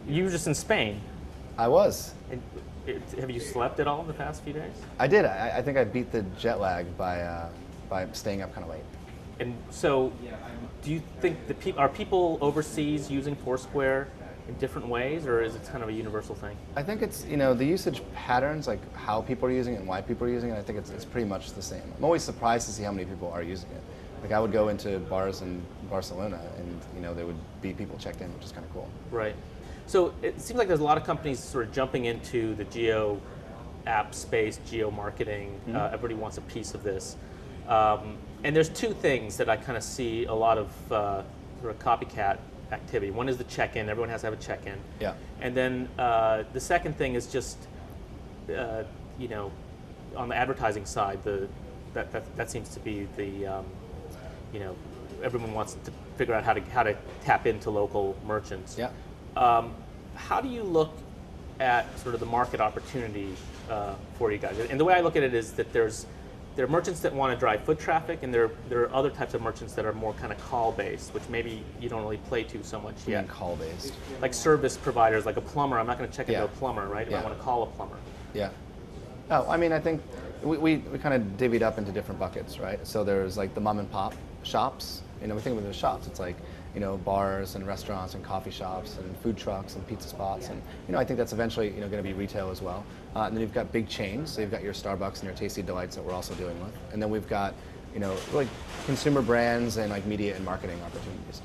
You were just in Spain. I was. And have you slept at all in the past few days? I did. I think I beat the jet lag by staying up kind of late. And so, do you think are people overseas using Foursquare in different ways, or is it kind of a universal thing? I think it's, the usage patterns, like how people are using it and why people are using it, I think it's pretty much the same. I'm always surprised to see how many people are using it. Like I would go into bars in Barcelona and, there would be people checked in, which is kind of cool. Right. So it seems like there's a lot of companies sort of jumping into the geo app space, geo marketing. Everybody wants a piece of this. And there's two things that I kind of see a lot of sort of copycat activity. One is the check-in. Everyone has to have a check-in. Yeah. And then the second thing is just, on the advertising side, that seems to be the, everyone wants to figure out how to tap into local merchants. Yeah. How do you look at sort of the market opportunity for you guys? And the way I look at it is that there are merchants that want to drive foot traffic, and there are other types of merchants that are more kind of call-based, which maybe you don't really play to so much yet. Call-based. Like service providers, like a plumber. I'm not going to check into Yeah. a plumber, right? If I Yeah. want to call a plumber. Yeah. Oh, I mean, I think we kind of divvied up into different buckets, right? So there's like the mom and pop shops. We think of it as shops. It's like, bars and restaurants and coffee shops and food trucks and pizza spots. And, I think that's eventually, going to be retail as well. And then you've got big chains. So you've got your Starbucks and your Tasty Delights that we're also dealing with. And then we've got, like consumer brands and like media and marketing opportunities.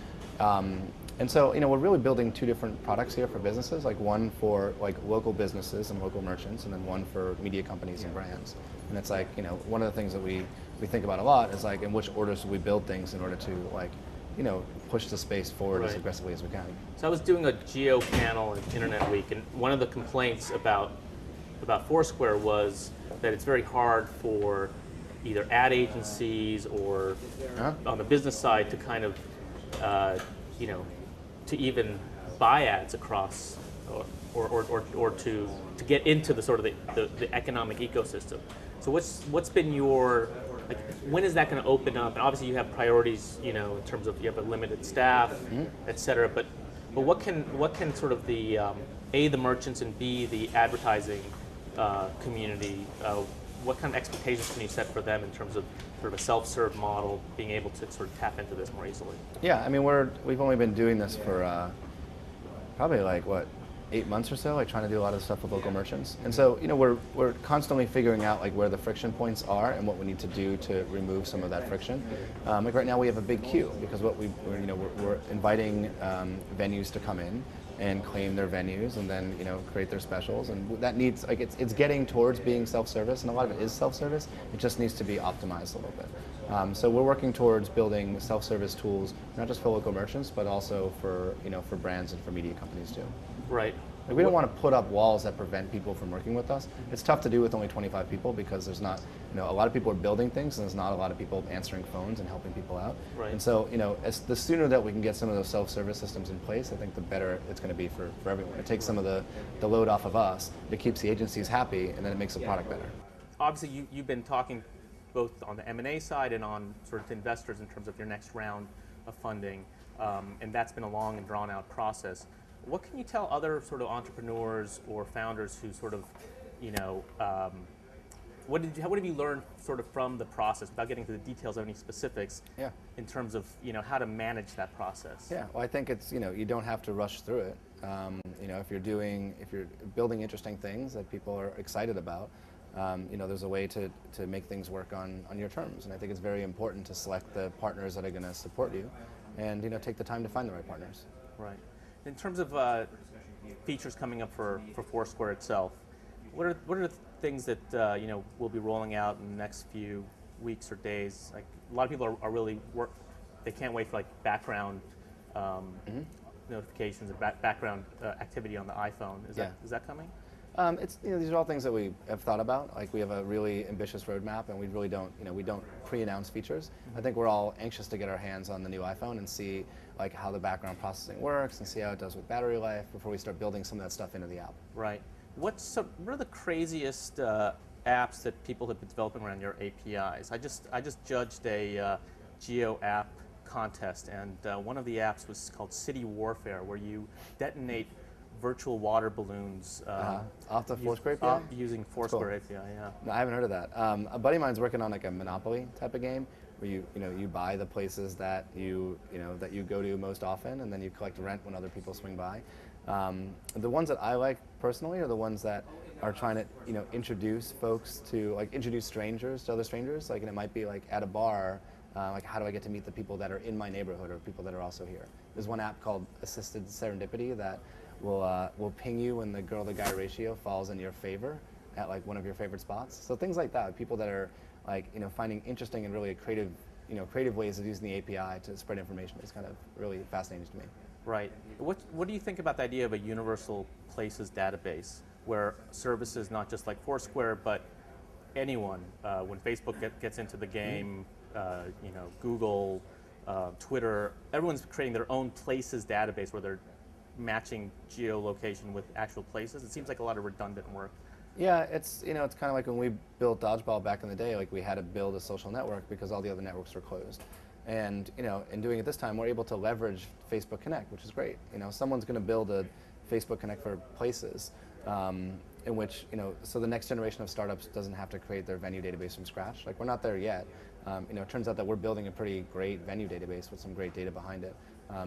And so, we're really building two different products here for businesses, like one for like local businesses and local merchants, and then one for media companies and brands. And it's like, one of the things that we think about a lot is like, in which orders do we build things in order to like, push the space forward as aggressively as we can. So I was doing a geo panel at Internet Week, and one of the complaints about Foursquare was that it's very hard for either ad agencies or on the business side to kind of, to even buy ads across or to get into the sort of the economic ecosystem. So what's been your, like, when is that going to open up? And obviously you have priorities, in terms of you have a limited staff, et cetera. But what can sort of the the merchants and B, the advertising community, what kind of expectations can you set for them in terms of sort of a self-serve model, being able to sort of tap into this more easily? Yeah, I mean, we've only been doing this for probably like 8 months or so, like trying to do a lot of stuff with local merchants. And so, we're constantly figuring out like where the friction points are and what we need to do to remove some of that friction. Like right now we have a big queue because we're inviting venues to come in and claim their venues and then create their specials, and that needs like it's getting towards being self-service, and a lot of it is self-service. It just needs to be optimized a little bit. So we're working towards building self-service tools, not just for local merchants, but also for for brands and for media companies too. Right. Like we don't want to put up walls that prevent people from working with us. It's tough to do with only 25 people because there's not, a lot of people are building things and there's not a lot of people answering phones and helping people out. Right. And so, the sooner that we can get some of those self-service systems in place, I think the better it's going to be for everyone. It takes some of the load off of us, it keeps the agencies happy, and then it makes the product better. Obviously, you've been talking both on the M&A side and on sort of to investors in terms of your next round of funding, and that's been a long and drawn-out process. What can you tell other sort of entrepreneurs or founders who sort of, what have you learned sort of from the process, without getting into the details of any specifics, Yeah. in terms of how to manage that process? Yeah, well, I think it's, you don't have to rush through it. If you're building interesting things that people are excited about, there's a way to make things work on your terms. And I think it's very important to select the partners that are going to support you and, take the time to find the right partners. Right. In terms of features coming up for Foursquare itself, what are the things that we'll be rolling out in the next few weeks or days? Like a lot of people are really they can't wait for like background notifications and background activity on the iPhone. Is that coming? It's these are all things that we have thought about. Like we have a really ambitious roadmap, and we really don't we don't pre-announce features. I think we're all anxious to get our hands on the new iPhone and see like how the background processing works and see how it does with battery life before we start building some of that stuff into the app. Right. What are the craziest apps that people have been developing around your APIs? I just judged a Geo app contest, and one of the apps was called City Warfare, where you detonate virtual water balloons. Off the Foursquare API? Using Foursquare Cool. API, yeah. No, I haven't heard of that. A buddy of mine's working on like a Monopoly type of game where you buy the places that that you go to most often, and then you collect rent when other people swing by. The ones that I like personally are the ones that are trying to introduce folks to introduce strangers to other strangers. Like, and it might be like at a bar. Like, how do I get to meet the people that are in my neighborhood or people that are also here? There's one app called Assisted Serendipity that will ping you when the girl-to-guy ratio falls in your favor at like one of your favorite spots. So things like that, people that are finding interesting and really creative ways of using the API to spread information is kind of really fascinating to me. Right. What do you think about the idea of a universal places database where services not just like Foursquare, but anyone, when Facebook gets into the game, Google, Twitter, everyone's creating their own places database where they're matching geolocation with actual places. It seems like a lot of redundant work. Yeah, it's kind of like when we built Dodgeball back in the day. Like, we had to build a social network because all the other networks were closed. And in doing it this time, we're able to leverage Facebook Connect, which is great. Someone's going to build a Facebook Connect for places, in which so the next generation of startups doesn't have to create their venue database from scratch. Like, we're not there yet. It turns out that we're building a pretty great venue database with some great data behind it.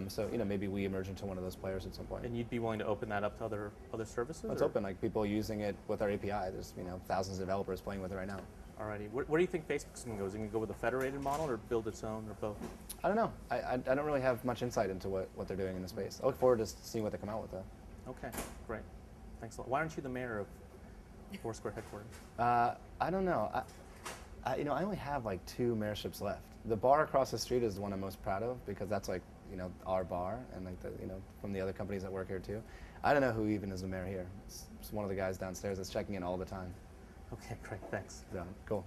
So maybe we emerge into one of those players at some point. And you'd be willing to open that up to other services? It's open, like people using it with our API. There's thousands of developers playing with it right now. Alrighty. Where do you think Facebook's going to go? Is it going to go with a federated model or build its own, or both? I don't know. I don't really have much insight into what they're doing in the space. I look forward to seeing what they come out with, though. Okay, great. Thanks a lot. Why aren't you the mayor of Foursquare headquarters? I don't know. I only have like 2 mayorships left. The bar across the street is the one I'm most proud of because that's like our bar and like from the other companies that work here too. I don't know who even is the mayor here. It's one of the guys downstairs that's checking in all the time. Okay, great. Thanks. Yeah, cool.